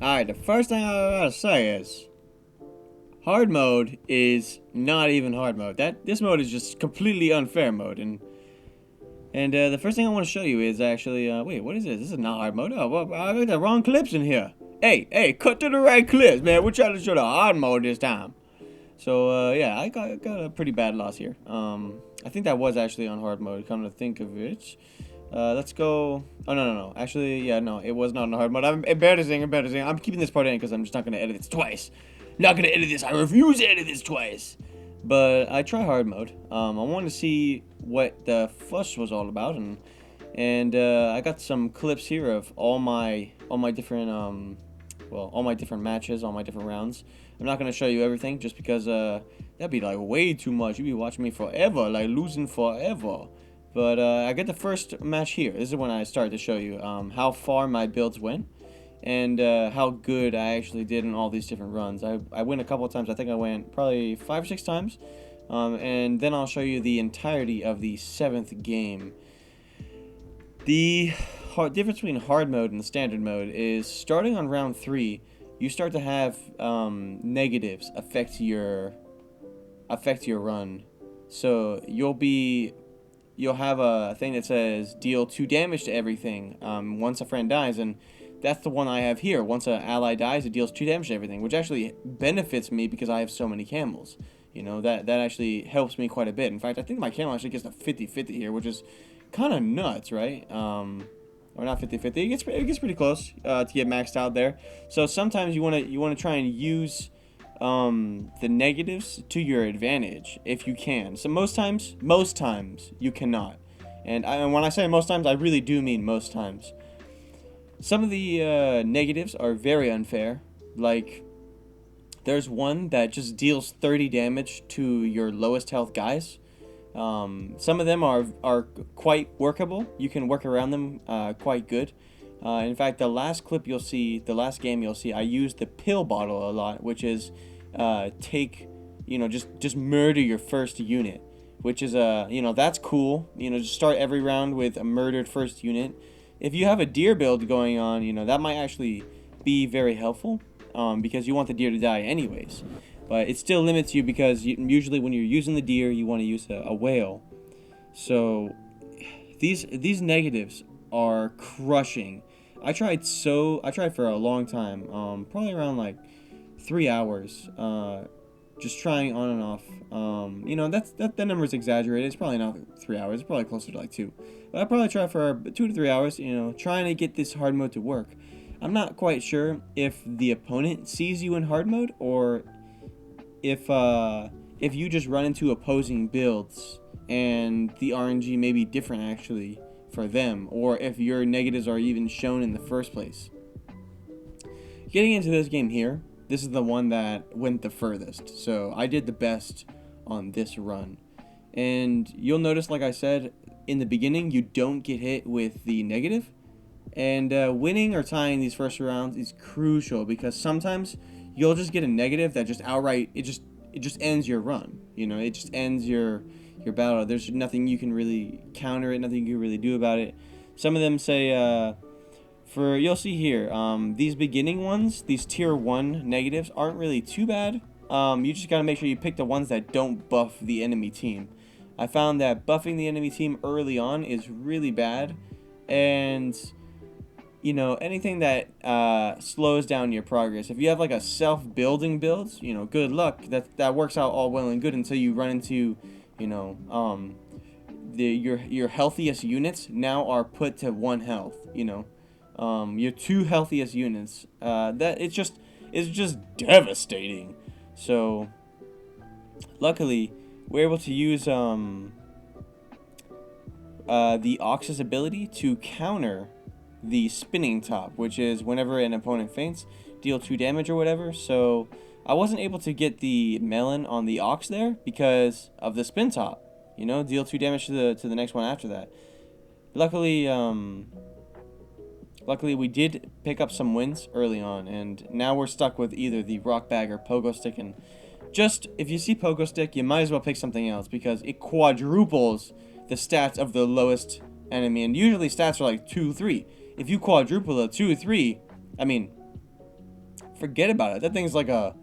Alright, the first thing I gotta say is hard mode is not even hard mode. This mode is just completely unfair mode, and the first thing I want to show you is actually wait, what is this? This is not hard mode. Oh, well, I got the wrong clips in here. Hey, cut to the right clips, man. We're trying to show the hard mode this time. So yeah, I got a pretty bad loss here. I think that was actually on hard mode. Come to think of it. Let's go. Oh no. Actually, yeah, no, it was not on hard mode. I'm embarrassing. I'm keeping this part in because I'm just not gonna edit this twice. Not gonna edit this. I refuse to edit this twice. But I try hard mode. I wanted to see what the fuss was all about, and I got some clips here of all my different all my different matches, all my different rounds. I'm not gonna show you everything just because that'd be like way too much. You'd be watching me forever, like losing forever. But I get the first match here. This is when I start to show you how far my builds went and how good I actually did in all these different runs. I win a couple of times. I think I went probably 5 or 6 times. And then I'll show you the entirety of the 7th game. The difference between hard mode and standard mode is starting on round 3, you start to have negatives affect your run. So you'll have a thing that says deal 2 damage to everything once a friend dies, and that's the one I have here. Once an ally dies, it deals 2 damage to everything, which actually benefits me because I have so many camels. You know, that actually helps me quite a bit. In fact, I think my camel actually gets a 50-50 here, which is kind of nuts, right? Or not 50-50. It gets pretty close to get maxed out there. So sometimes you wanna try and use the negatives to your advantage if you can. So most times you cannot. And when I say most times, I really do mean most times. Some of the negatives are very unfair. Like, there's one that just deals 30 damage to your lowest health guys. Some of them are quite workable. You can work around them quite good. In fact, the last game you'll see, I used the pill bottle a lot, which is just murder your first unit, which is that's cool. Just start every round with a murdered first unit. If you have a deer build going on, that might actually be very helpful because you want the deer to die anyways. But it still limits you because usually when you're using the deer, you want to use a whale. So these negatives are crushing. I tried for a long time, probably around like 3 hours, just trying on and off. That number is exaggerated. It's probably not 3 hours. It's probably closer to like 2. But I probably tried for 2 to 3 hours. Trying to get this hard mode to work. I'm not quite sure if the opponent sees you in hard mode or if you just run into opposing builds and the RNG may be different actually for them, or if your negatives are even shown in the first place. Getting into this game here, this is the one that went the furthest, so I did the best on this run. And you'll notice, like I said, in the beginning you don't get hit with the negative, and winning or tying these first rounds is crucial because sometimes you'll just get a negative that just outright it just ends your run. It just ends your battle. There's nothing you can really counter it, nothing you can really do about it. Some of them say you'll see here, these beginning ones, these tier 1 negatives aren't really too bad. You just gotta make sure you pick the ones that don't buff the enemy team. I found that buffing the enemy team early on is really bad, and anything that slows down your progress. If you have like a self-building build, good luck. That works out all well and good until you run into, your healthiest units now are put to 1 health. Your 2 healthiest units. It's just devastating. So, luckily, we're able to use the Ox's ability to counter the spinning top, which is whenever an opponent faints, deal 2 damage or whatever. So I wasn't able to get the melon on the Ox there because of the spin top. Deal 2 damage to the next one after that. Luckily we did pick up some wins early on, and now we're stuck with either the rock bag or pogo stick. And just if you see pogo stick, you might as well pick something else because it quadruples the stats of the lowest enemy, and usually stats are like 2, 3. If you quadruple a 2 or 3, I mean, forget about it. That thing's like a,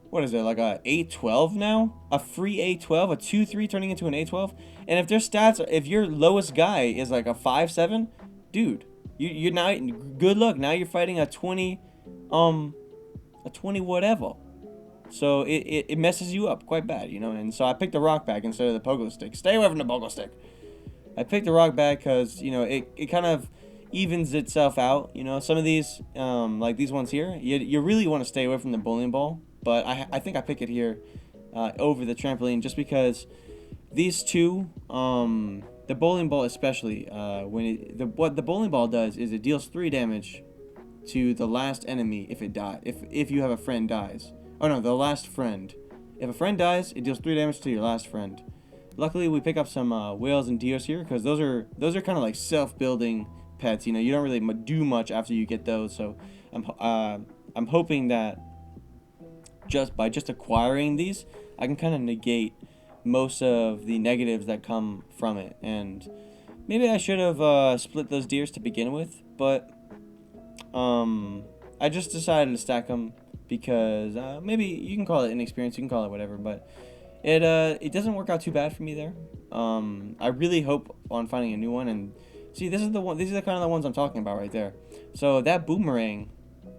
what is it, like a A12 now? A free A12, a 2-3 turning into an A12. And if their stats, if your lowest guy is like a 5-7, dude, you're now, good luck. Now you're fighting a 20 whatever. So it messes you up quite bad, you know. And so I picked the rock bag instead of the pogo stick. Stay away from the pogo stick. I picked the rock bag because, you know, it kind of evens itself out. You know, some of these, like these ones here, you really want to stay away from the bowling ball. But I think I pick it here over the trampoline just because these two, the bowling ball especially, what the bowling ball does is it deals 3 damage to the last enemy if it die, if you have a friend dies. Oh no, the last friend. If a friend dies, it deals 3 damage to your last friend. Luckily, we pick up some whales and deers here because those are kind of like self-building pets. You know, you don't really do much after you get those. So I'm hoping that by just acquiring these, I can kind of negate most of the negatives that come from it. And maybe I should have split those deers to begin with, but I just decided to stack them because maybe you can call it inexperience, you can call it whatever, but it doesn't work out too bad for me there. I really hope on finding a new one. And see, these are the kind of the ones I'm talking about right there. So that boomerang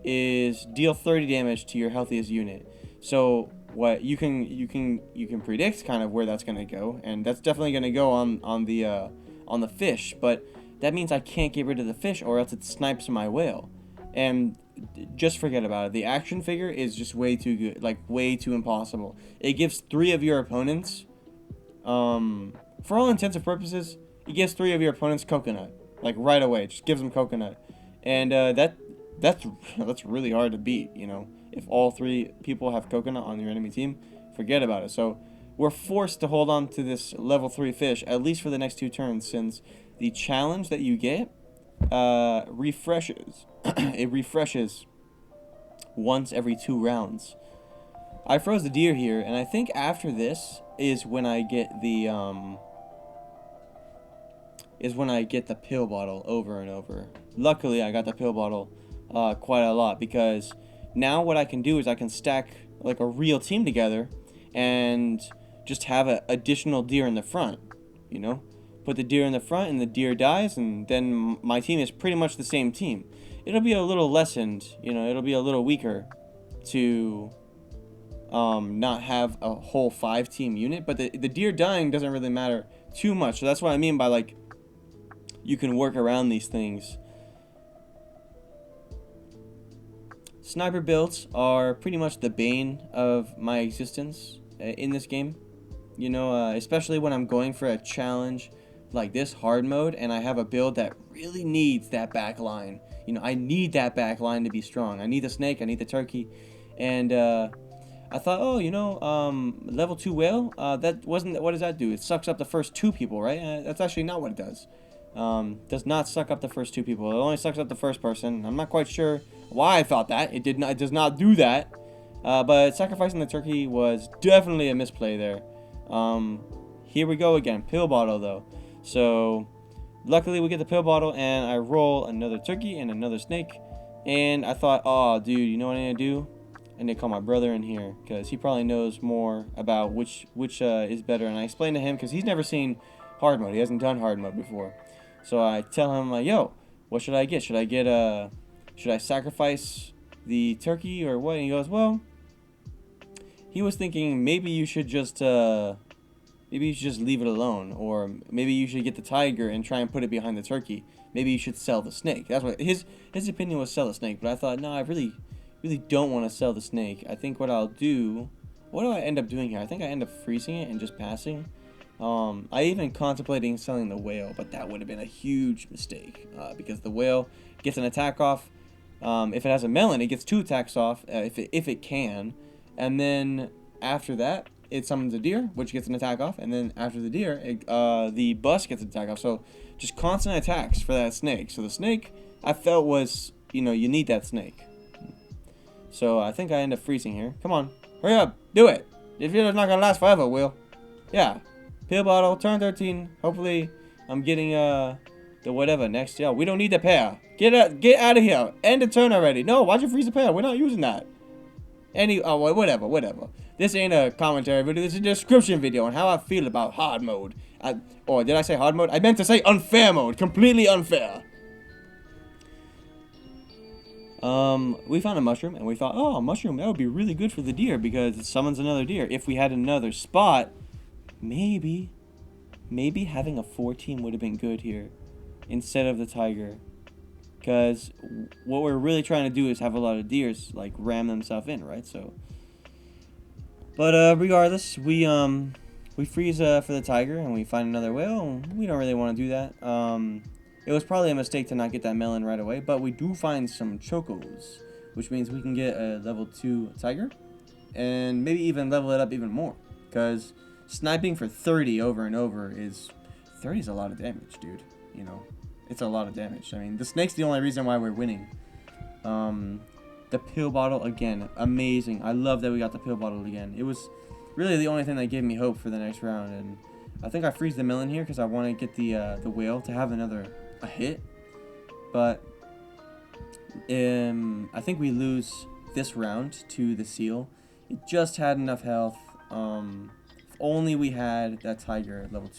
is deal 30 damage to your healthiest unit. So what you can predict kind of where that's gonna go, and that's definitely gonna go on the fish. But that means I can't get rid of the fish, or else it snipes my whale. And just forget about it. The action figure is just way too good, like way too impossible. It gives 3 of your opponents, for all intents and purposes, it gives 3 of your opponents coconut, like right away. It just gives them coconut, and that's really hard to beat. You know, if all 3 people have coconut on your enemy team, forget about it. So we're forced to hold on to this level 3 fish at least for the next 2 turns, since the challenge that you get refreshes. It refreshes once every 2 rounds. I froze the deer here, and I think after this is when I get the pill bottle over and over. Luckily, I got the pill bottle quite a lot, because now what I can do is I can stack like a real team together and just have an additional deer in the front, you know? Put the deer in the front and the deer dies, and then my team is pretty much the same team. It'll be a little lessened, you know, it'll be a little weaker to not have a whole 5-team unit, but the deer dying doesn't really matter too much. So that's what I mean by, like, you can work around these things. Sniper builds are pretty much the bane of my existence in this game. You know, especially when I'm going for a challenge like this, hard mode, and I have a build that really needs that back line. You know, I need that back line to be strong. I need the snake, I need the turkey. And I thought, oh, you know, level 2 whale, that wasn't, what does that do? It sucks up the first 2 people, right? That's actually not what it does. Does not suck up the first 2 people. It only sucks up the first person. I'm not quite sure why I thought that. It does not do that. But sacrificing the turkey was definitely a misplay there. Here we go again. Pill bottle, though. So, luckily we get the pill bottle, and I roll another turkey and another snake. And I thought, oh, dude, you know what I need to do? I need to call my brother in here, because he probably knows more about which is better. And I explained to him, because he's never seen hard mode. He hasn't done hard mode before. So I tell him, like, yo, what should I get? Should I sacrifice the turkey or what? And he goes, well, he was thinking maybe you should just leave it alone, or maybe you should get the tiger and try and put it behind the turkey. Maybe you should sell the snake. That's what his opinion was, sell the snake. But I thought, no, I really don't want to sell the snake. I think what I'll do, what do I end up doing here? I think I end up freezing it and just passing. I even contemplating selling the whale, but that would have been a huge mistake, because the whale gets an attack off. If it has a melon, it gets 2 attacks off, if it can, and then after that, it summons a deer, which gets an attack off, and then after the deer, the bus gets an attack off. So just constant attacks for that snake. So the snake, I felt was, you know, you need that snake. So I think I end up freezing here. Come on, hurry up, do it. If you're not gonna last forever, Will. Yeah. Pill bottle, turn 13. Hopefully, I'm getting the whatever next. Yeah, we don't need the pair. Get out of here. End the turn already. No, why'd you freeze the pair? We're not using that. Whatever. This ain't a commentary video. This is a description video on how I feel about hard mode. Or did I say hard mode? I meant to say unfair mode. Completely unfair. We found a mushroom, and we thought, oh, a mushroom, that would be really good for the deer because it summons another deer. If we had another spot, maybe having a 14 would have been good here instead of the tiger. Because what we're really trying to do is have a lot of deers, like, ram themselves in, right? So, but, regardless, we freeze, for the tiger, and we find another whale. We don't really want to do that. It was probably a mistake to not get that melon right away, but we do find some chocos, which means we can get a level 2 tiger, and maybe even level it up even more, because sniping for 30 over and over is 30 is a lot of damage, dude. You know, it's a lot of damage. I mean, the snake's the only reason why we're winning. The pill bottle, again, amazing. I love that we got the pill bottle again. It was really the only thing that gave me hope for the next round, and I think I freeze the melon here because I want to get the whale to have a hit, but I think we lose this round to the seal. It just had enough health. If only we had that tiger at level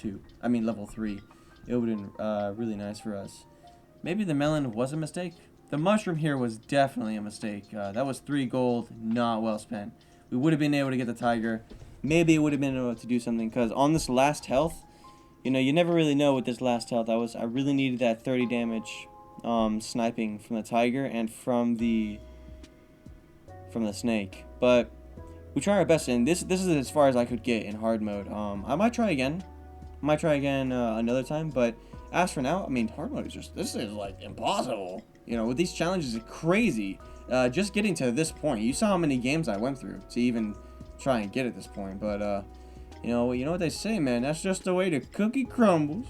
3, it would have been really nice for us. Maybe the melon was a mistake. The mushroom here was definitely a mistake. That was 3 gold, not well spent. We would have been able to get the tiger. Maybe it would have been able to do something, because on this last health, you know, you never really know with this last health. I really needed that 30 damage sniping from the tiger and from the snake. But we try our best, and this is as far as I could get in hard mode. I might try again. Another time, but as for now, I mean, hard mode is this is like impossible. You know, with these challenges, it's crazy. Just getting to this point, you saw how many games I went through to even try and get at this point, but you know what they say, man. That's just the way the cookie crumbles.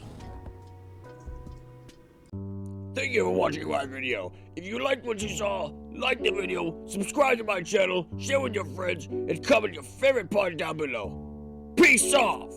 Thank you for watching my video. If you liked what you saw, like the video, subscribe to my channel, share with your friends, and comment your favorite part down below. Peace off!